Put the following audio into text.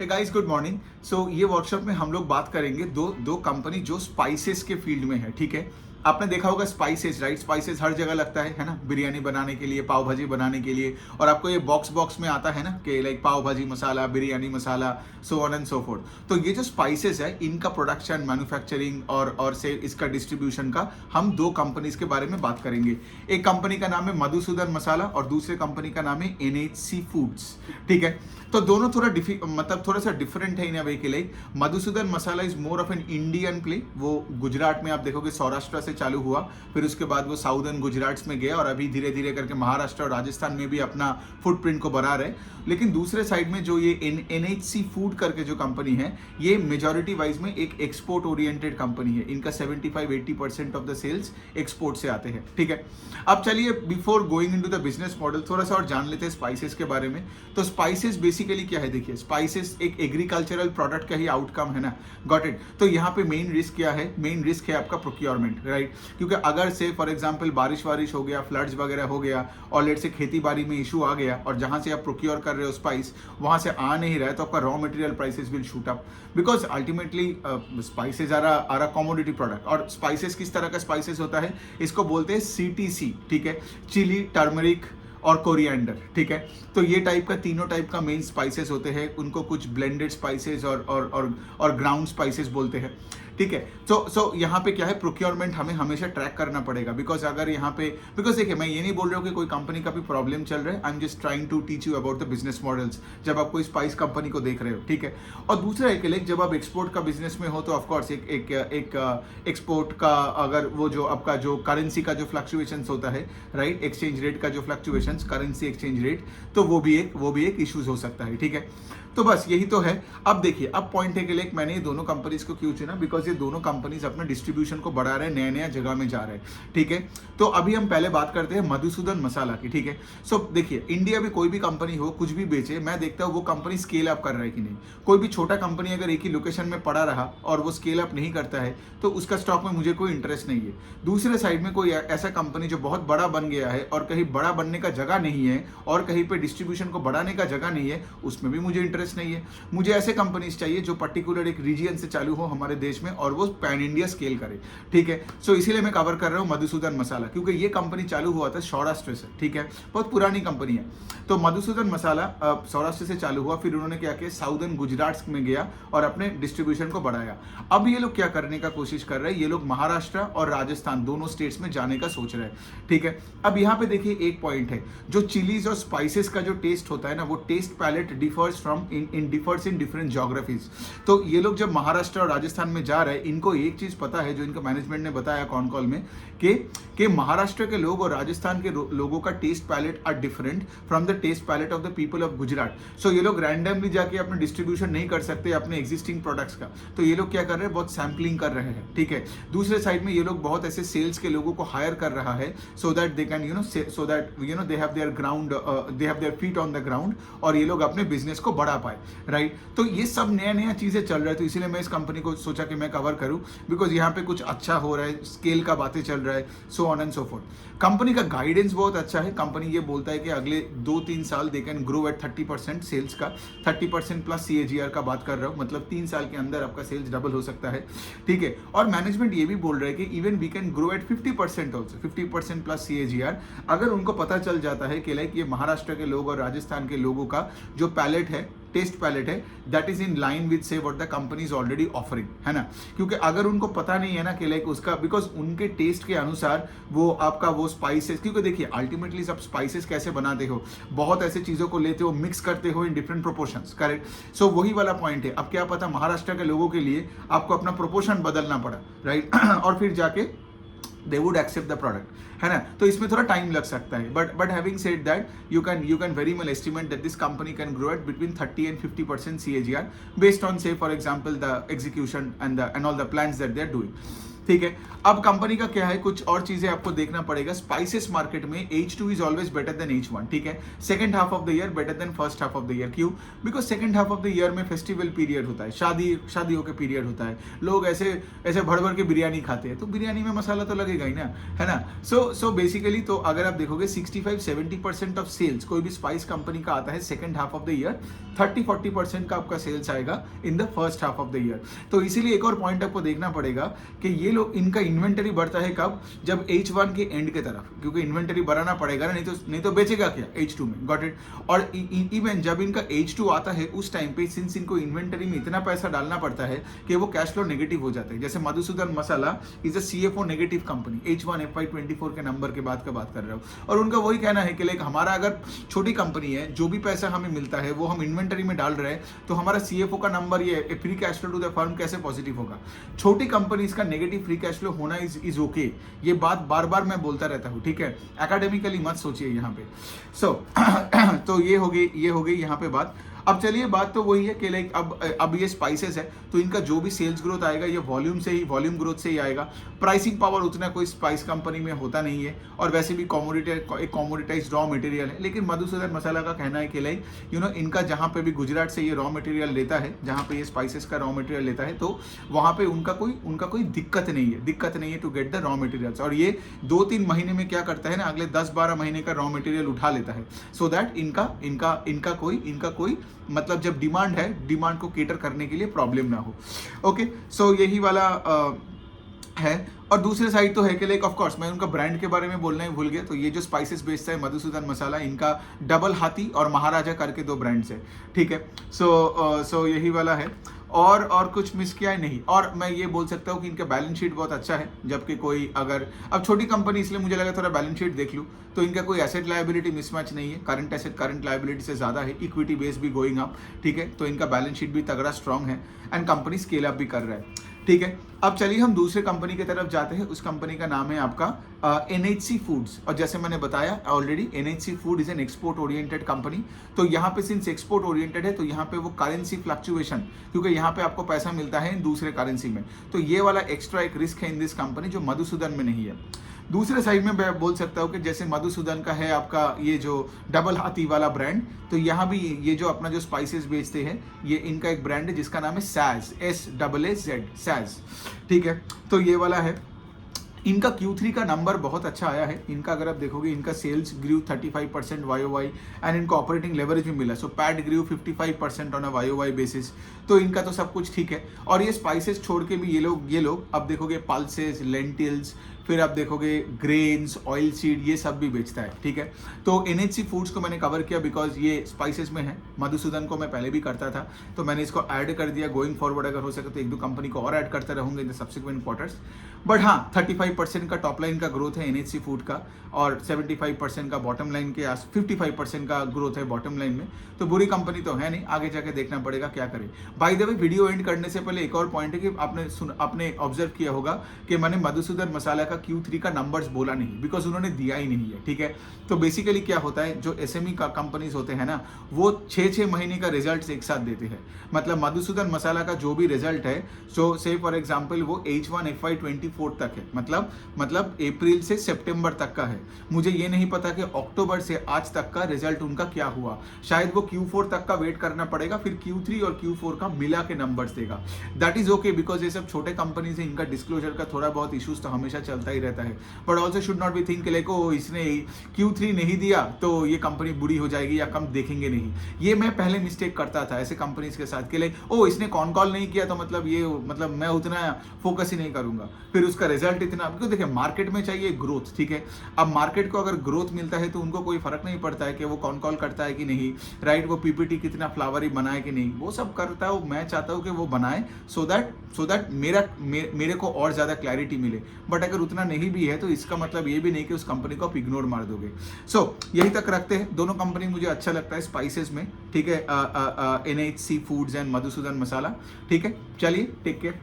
हे guys, good morning. So ये workshop में हम लोग बात करेंगे दो दो कंपनी जो स्पाइसेस के फील्ड में है। ठीक है, आपने देखा होगा स्पाइसेस, राइट? स्पाइसेस हर जगह लगता है ना, बिरयानी बनाने के लिए, पाव भाजी बनाने के लिए। और आपको ये बॉक्स बॉक्स में आता है ना कि like pav bhaji masala, biryani masala, so on and so forth. तो ये जो स्पाइसेस है, इनका प्रोडक्शन, मैन्युफैक्चरिंग और से इसका डिस्ट्रीब्यूशन का हम दो कंपनीज के बारे में बात करेंगे। एक कंपनी का नाम है मधुसूदन मसाला और दूसरे कंपनी का नाम है NHC फूड्स। ठीक है, तो दोनों थोड़ा सा डिफरेंट है इन अ वे के लिए। Madhusudan Masala is more of an Indian play. वो गुजरात में आप देखोगे सौराष्ट्र से चालू हुआ, फिर उसके बाद वो साउदर्न गुजरात में गया और अभी धीरे धीरे करके महाराष्ट्र और राजस्थान में भी अपना फुटप्रिंट को बढ़ा रहे। लेकिन दूसरे साइड में जो ये NHC फूड करके जो कंपनी है, ये मेजॉरिटी वाइज में एक एक्सपोर्ट ओरिएंटेड कंपनी है। इनका 75-80% ऑफ द सेल्स एक्सपोर्ट से आते हैं। ठीक है, अब चलिए before going into the business model थोड़ा सा और जान लेते हैं स्पाइसेस के बारे में। तो स्पाइसेस बेसिकली क्या है? देखिए, स्पाइसेस एक एग्रीकल्चरल प्रोडक्ट का ही आउटकम है ना। Got it? तो यहाँ पे मेन रिस्क क्या है? मेन रिस्क है आपका प्रोक्योरमेंट, राइट? क्योंकि अगर से फॉर एग्जांपल बारिश वारिश हो गया, फ्लड्स वगैरह हो गया और लेट से खेती बाड़ी में इशू आ गया और जहां से आप प्रोक्योर कर रहे हो स्पाइस, वहां से आ नहीं रहा है, तो आपका raw material prices will shoot up because ultimately spices are a commodity product. और स्पाइसेस किस तरह का स्पाइसेस होता है? इसको बोलते हैं CTC। ठीक है, चिली, टर्मरिक और कोरिएंडर। ठीक है, तो ये टाइप का तीनों टाइप का मेन स्पाइसेस होते हैं। उनको कुछ ब्लेंडेड स्पाइसेस और ग्राउंड स्पाइसेस बोलते हैं। ठीक है, सो यहाँ पे क्या है? प्रोक्योरमेंट हमें हमेशा ट्रैक करना पड़ेगा बिकॉज अगर यहाँ पे देखिए, मैं ये नहीं बोल रहा हूँ कि कोई कंपनी का भी प्रॉब्लम चल रहा है। I am just trying to teach you about the business models जब आप कोई स्पाइस कंपनी को देख रहे हो। ठीक है, और दूसरा एक लाइक जब आप एक्सपोर्ट का बिजनेस में हो तो ऑफकोर्स एक एक्सपोर्ट का अगर वो जो आपका जो करेंसी का जो फ्लक्चुएशन होता है, राइट, एक्सचेंज रेट का जो फ्लक्चुएशन, करेंसी एक्सचेंज रेट, तो वो भी एक इश्यूज हो सकता है। ठीक है, तो बस यही तो है। अब देखिए, अब पॉइंट है कि लाइक मैंने ये दोनों कंपनीज को क्यों चुना? बिकॉज ये दोनों कंपनीज अपने डिस्ट्रीब्यूशन को बढ़ा रहे हैं, नया नया जगह में जा रहे हैं। ठीक है, तो अभी हम पहले बात करते हैं मधुसूदन मसाला की। ठीक है, सो देखिए, इंडिया में कोई भी कंपनी हो, कुछ भी बेचे, मैं देखता हूँ वो कंपनी स्केल अप कर रहा है कि नहीं। कोई भी छोटा कंपनी अगर एक ही लोकेशन में पड़ा रहा और वो स्केल अप नहीं करता है तो उसका स्टॉक में मुझे कोई इंटरेस्ट नहीं है। दूसरे साइड में कोई ऐसा कंपनी जो बहुत बड़ा बन गया है और कहीं बड़ा बनने का जगह नहीं है और कहीं पे डिस्ट्रीब्यूशन को बढ़ाने का जगह नहीं है, उसमें भी मुझे इंटरेस्ट नहीं है। मुझे ऐसे कंपनीज चाहिए जो पर्टिकुलर एक रीजन से चालू हो हमारे देश में और वो पैन इंडिया स्केल करे। ठीक है, सो इसीलिए मैं कवर कर रहा हूं मधुसूदन मसाला, क्योंकि ये कंपनी चालू हुआ था सौराष्ट्र से। ठीक है, बहुत पुरानी कंपनी है। तो मधुसूदन मसाला सौराष्ट्र से चालू हुआ, फिर उन्होंने क्या किया, साउदर्न गुजरात में गया और अपने डिस्ट्रीब्यूशन को बढ़ाया। अब ये लोग क्या करने का कोशिश कर रहे हैं? ये लोग महाराष्ट्र और राजस्थान दोनों स्टेट्स में जाने का सोच रहे हैं। ठीक है, अब यहाँ पे देखिए एक पॉइंट है, जो चिलीज और स्पाइसेस का जो टेस्ट होता है ना, वो taste palate differs from differs in different geographies. तो ये लोग जब महाराष्ट्र और राजस्थान में जा रहे हैं, इनको एक चीज पता है जो इनका मैनेजमेंट ने बताया कॉन कॉल में कि महाराष्ट्र के लोग और राजस्थान के लोगों का taste palate are different from the taste palate of the people of Gujarat. So ये लोग रैंडमली जाके अपने डिस्ट्रीब्यूशन नहीं कर सकते अपने एग्जिस्टिंग प्रोडक्ट्स का, तो ये लोग क्या कर रहे हैं? बहुत सैम्पलिंग कर रहे हैं। ठीक है, दूसरे साइड में ये लोग बहुत ऐसे सेल्स के लोगों को हायर कर रहा है so that they can they have their ground, they have their feet on the ground और ये लोग अपने बिजनेस को बढ़ा पाए, राइट? तो ये सब नया नया चीजें चल रहा है, तो इसीलिए मैं इस कंपनी को सोचा कि मैं कवर करूं बिकॉज यहाँ पे कुछ अच्छा हो रहा है, स्केल का बातें चल रहा है, सो on and so fourth. Company का गाइडेंस बहुत अच्छा है। कंपनी ये बोलता है कि अगले 2-3 साल they can grow at 30% sales का, 30% प्लस CAGR का बात कर रहा हूँ, मतलब 3 साल के अंदर आपका सेल्स डबल हो सकता है। ठीक है, और मैनेजमेंट ये भी बोल रहा है कि even we can grow at 50% also, 50% plus CAGR, अगर उनको पता चल जाता है कि लाइक ये महाराष्ट्र के लोग और राजस्थान के लोगों का जो पैलेट है, टेस्ट पैलेट है, that is in line with say what the company is already offering, है ना। क्योंकि अगर उनको पता नहीं है ना कि लाइक उसका, बिकॉज उनके टेस्ट के अनुसार वो आपका वो स्पाइसेस, क्योंकि देखिए अल्टीमेटली सब स्पाइसेस कैसे बनाते हो, बहुत ऐसे चीजों को लेते हो, मिक्स करते हो इन डिफरेंट प्रोपोर्शंस, करेक्ट। सो वही वाला पॉइंट है। अब क्या पता महाराष्ट्र के लोगों के लिए आपको अपना प्रोपोर्शन बदलना पड़ा, राइट और फिर जाके they would accept the product, है ना। तो इसमें थोड़ा टाइम लग सकता है, but having said that you can very well estimate that this company can grow at between 30 and 50% CAGR based on, say for example, the execution and all the plans that they are doing. ठीक है। अब company का क्या है, कुछ और चीजें आपको देखना पड़ेगा। स्पाइसेस मार्केट में H2 is always better than H1, ठीक है। Second half of the year better than first half of the year. क्यों? Because second half of the year में फेस्टिवल पीरियड होता है, शादियों के पीरियड होता है, लोग ऐसे ऐसे भर भर के बिरयानी खाते हैं, तो बिरयानी में मसाला तो लगेगा ही ना, है ना। सो बेसिकली तो अगर आप देखोगे 65-70% ऑफ सेल्स कोई भी स्पाइस कंपनी का आता है second half of the year, 30-40% का आपका सेल्स आएगा in the first half of the year. तो इसीलिए एक और पॉइंट आपको देखना पड़ेगा कि ये लोग, इनका इन्वेंटरी बढ़ता है कब? जब H1 के एंड के तरफ, क्योंकि इन्वेंटरी बढ़ाना पड़ेगा ना, नहीं तो बेचेगा क्या H2 में, गॉट इट। और इवन जब इनका H2 आता है उस टाइम पे सिंस इनको इन्वेंटरी में इतना पैसा डालना पड़ता है कि वो कैश फ्लो नेगेटिव हो जाते हैं। जैसे Madhusudan Masala is a CFO negative company, H1 FY24 के नंबर के बाद का बात कर रहा हूँ, और उनका वही कहना है कि लाइक हमारा अगर छोटी कंपनी है, जो भी पैसा हमें मिलता है वो हम इन्वेंटरी में डाल रहे हैं, तो हमारा CFO का नंबर ये free cash flow to the firm कैसे पॉजिटिव होगा? छोटी कंपनीज का नेगेटिव फ्री कैश फ्लो होना इज ओके। ये बात बार बार मैं बोलता रहता हूँ, ठीक है। एकेडमिकली मत सोचिए यहाँ पे। सो तो ये हो गई यहाँ पे बात। अब चलिए, बात तो वही है कि लाइक अब ये स्पाइसेस है, तो इनका जो भी सेल्स ग्रोथ आएगा ये वॉल्यूम ग्रोथ से ही आएगा। प्राइसिंग पावर उतना कोई स्पाइस कंपनी में होता नहीं है, और वैसे भी कॉमोडिटाइज रॉ मटेरियल है। लेकिन मधुसूदन मसाला का कहना है कि लाइक इनका जहाँ पे भी गुजरात से ये रॉ मटेरियल लेता है, जहाँ पे ये स्पाइसेस का रॉ मटेरियल लेता है, तो वहाँ पे उनका कोई दिक्कत नहीं है to get the raw materials. और ये 2-3 महीने में क्या करता है ना, अगले 10-12 महीने का रॉ मटेरियल उठा लेता है, सो दैट इनका कोई मतलब जब डिमांड है, डिमांड को केटर करने के लिए प्रॉब्लम ना हो। ओके, सो यही वाला है। और दूसरे साइड तो है कि लाइक ऑफ कोर्स मैं उनका ब्रांड के बारे में बोलना ही भूल गया। तो ये जो स्पाइसेस बेचता है मधुसूदन मसाला, इनका डबल हाथी और महाराजा करके 2 ब्रांड्स है, ठीक है। सो यही वाला है, और कुछ मिस किया है नहीं। और मैं ये बोल सकता हूँ कि इनका बैलेंस शीट बहुत अच्छा है, जबकि कोई अगर अब छोटी कंपनी, इसलिए मुझे लगा थोड़ा बैलेंस शीट देख लूँ, तो इनका कोई एसेट लायबिलिटी मिसमैच नहीं है। करंट एसेट करंट लायबिलिटी से ज़्यादा है, इक्विटी बेस भी गोइंग अप, ठीक है। तो इनका बैलेंस शीट भी तगड़ा स्ट्रॉन्ग है, एंड कंपनी स्केल अप भी कर रहा है, ठीक है। अब चलिए हम दूसरे कंपनी की तरफ जाते हैं। उस कंपनी का नाम है आपका NHC फूड्स। और जैसे मैंने बताया already, NHC food is an export oriented company. तो यहाँ पे सिंस एक्सपोर्ट ओरिएंटेड है, तो यहाँ पे वो करेंसी फ्लक्चुएशन, क्योंकि यहाँ पे आपको पैसा मिलता है दूसरे करेंसी में, तो ये वाला एक्स्ट्रा एक रिस्क है इन दिस कंपनी, जो मधुसूदन में नहीं है। दूसरे साइड में मैं बोल सकता हूँ कि जैसे मधुसूदन का है आपका ये जो डबल हाथी वाला ब्रांड, तो यहाँ भी ये जो अपना जो स्पाइसेस बेचते हैं, ये इनका एक ब्रांड है जिसका नाम है सैज, SAAZ, सैज, ठीक है। तो ये वाला है। इनका Q3 का नंबर बहुत अच्छा आया है। इनका अगर आप देखोगे, इनका सेल्स ग्रू 35% YOY, एंड इनको ऑपरेटिंग लेवरेज भी मिला। So PAT grew 55% on a YOY basis. तो इनका तो सब कुछ ठीक है। और ये स्पाइसेस छोड़ के भी ये लोग अब देखोगे पल्सेस, लेंटिल्स, फिर आप देखोगे ग्रेन्स, ऑयल सीड, ये सब भी बेचता है, ठीक है। तो NHC फूड्स को मैंने कवर किया बिकॉज ये स्पाइसेस में है। मधुसूदन को मैं पहले भी करता था, तो मैंने इसको ऐड कर दिया। गोइंग फॉरवर्ड अगर हो सके तो 1-2 कंपनी को और ऐड करते रहूंगे in the subsequent quarters. But हाँ, 35% का टॉप लाइन का ग्रोथ है NHC फूड का, और 75% का बॉटम लाइन के 55% का ग्रोथ है बॉटम लाइन में। तो बुरी कंपनी तो है नहीं, आगे जाके देखना पड़ेगा क्या करे। By the way, video and करने से पहले एक और पॉइंट है कि आपने ऑब्जर्व किया होगा कि मैंने मधुसूदन मसाला का Q3 का नंबर्स बोला नहीं, बिकॉज उन्होंने दिया ही नहीं है, ठीक है। तो बेसिकली क्या होता है, जो SME का कंपनीज होते हैं ना, वो 6-6 महीने का रिजल्ट एक साथ देते हैं। मतलब मधुसूदन मसाला का जो भी रिजल्ट है, सो से फॉर एग्जांपल वो H1 FY24 तक है, मतलब अप्रैल से सितंबर तक का है। मुझे ये नहीं पता कि अक्टूबर से आज तक का रिजल्ट उनका क्या हुआ। शायद वो Q4 तक का वेट करना पड़ेगा, फिर Q3 और Q4 का मिला के नंबर्स देगा। दैट इज ओके, बिकॉज ये सब छोटे कंपनीज है, इनका डिस्क्लोजर का थोड़ा बहुत इश्यूज तो हमेशा चलता ही रहता है। But also should not be think like oh इसने Q3 नहीं दिया तो ये कंपनी बुरी हो जाएगी या कम देखेंगे नहीं। ये मैं पहले मिस्टेक करता था ऐसे कंपनीज के साथ, के लाइक ओ इसने कॉल नहीं किया तो मतलब मैं उतना फोकस ही नहीं करूंगा, फिर उसका रिजल्ट इतना। क्योंकि देखिए, मार्केट में चाहिए ग्रोथ, ठीक है। अब मार्केट को अगर ग्रोथ मिलता है तो उनको कोई फर्क नहीं पड़ता है कि वो कॉल करता है कि नहीं, राइट, वो PPT कितना फ्लावरी बनाए कि नहीं, वो सब करता है। मैं चाहता हूँ कि वो बनाए सो दैट मेरे को और ज्यादा क्लैरिटी मिले। बट अगर उतना नहीं भी है तो इसका मतलब ये भी नहीं कि उस कंपनी को आप इग्नोर मार दोगे। सो यही तक रखते हैं। दोनों कंपनी मुझे अच्छा लगता है स्पाइसेस में, ठीक है। NHC फूड्स एंड मधुसूदन मसाला, ठीक है। चलिए, टेक केयर।